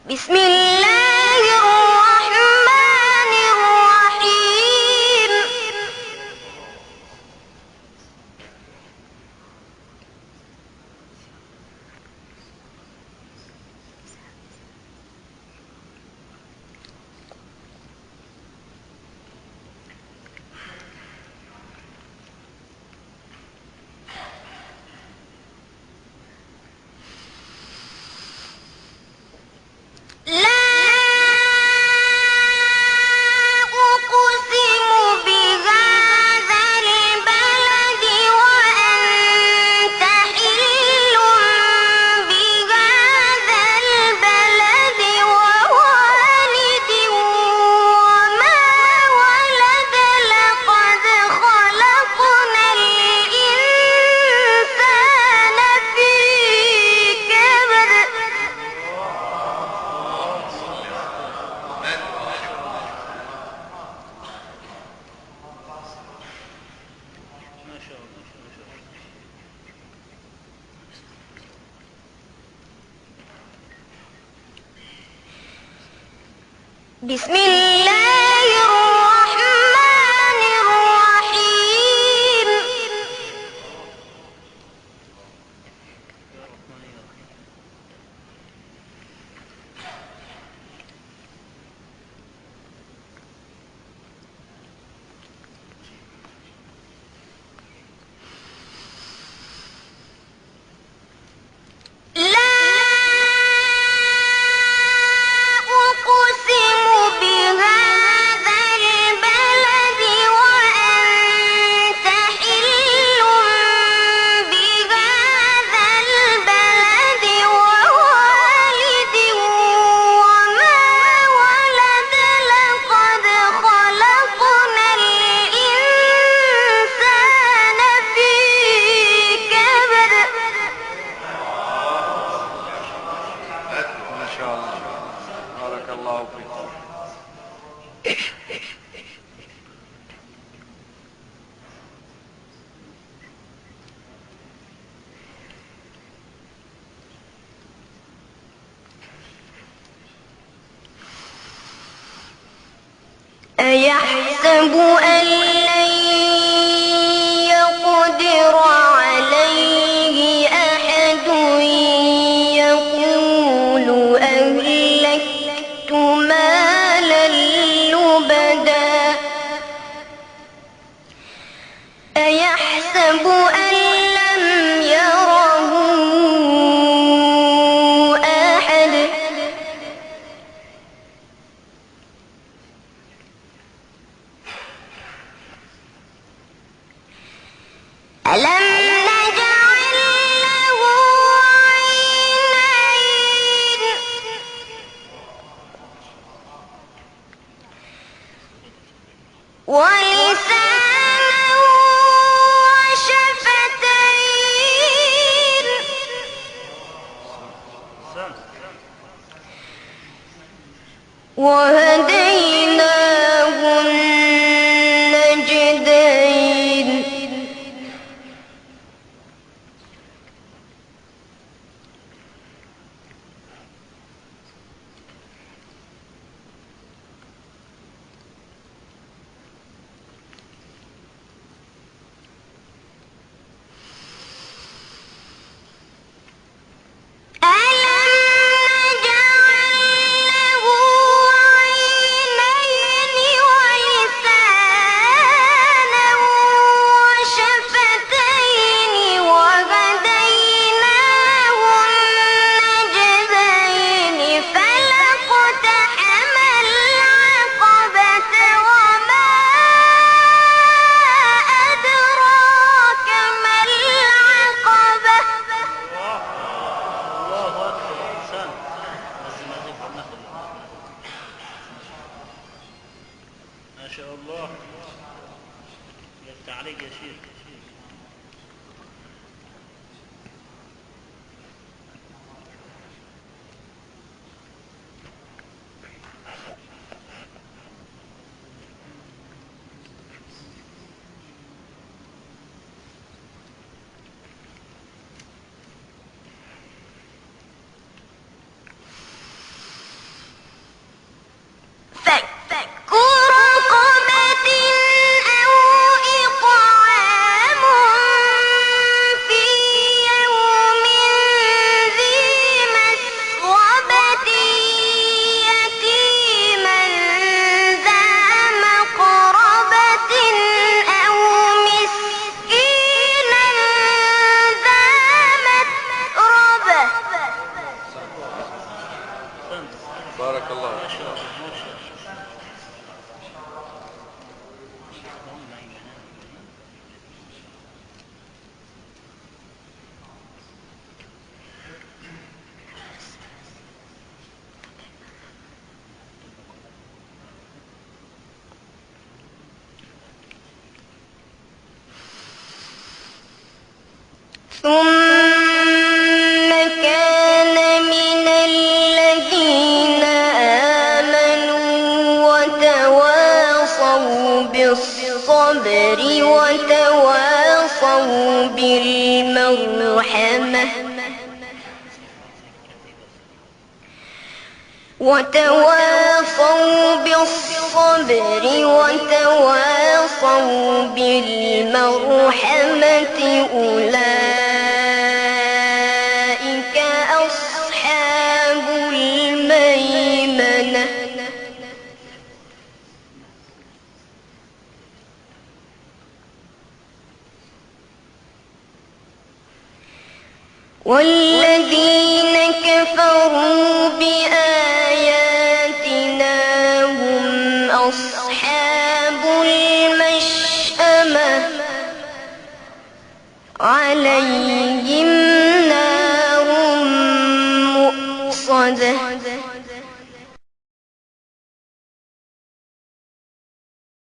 بسم الله الرحمن الرحيم. لا أقسم بهذا البلد وأنت حل بهذا البلد ووالد وما ولد لقد خلقنا الإنسان في كبد. بسم الله الرحمن الرحيم. لا أقسم بهذا البلد وأنت حل بهذا البلد ووالد وما ولد لقد خلقنا الإنسان في كبد. ما شاء الله، بارك الله فيك. أيحسب أن لن يقدر عليه أحد يقول أهلكت مالا لبدا. أيحسب أن لم يره أحد. ألم نجعل له عينين ولسانا وشفتين وهديناه النجدين. ألم نجعل له عينين ولسانا وشفتين وهديناه النجدين فلاقتحم العقبة وما أدراك ما العقبة. الله أكبر. أحسن. لازم أضيف ناخد. ما شاء الله. التعليق يا شيخ. بارك الله ما فيك. شاء الله ما شاء الله. ثم كان من الذين آمنوا وتواصوا بالصبر وتواصوا بالمرحمة وتواصوا بالصبر وتواصوا بالمرحمة أولئك أصحاب الميمنة والذين كفروا بآياتنا هم أصحاب المشأمة عليهم نار مؤصدة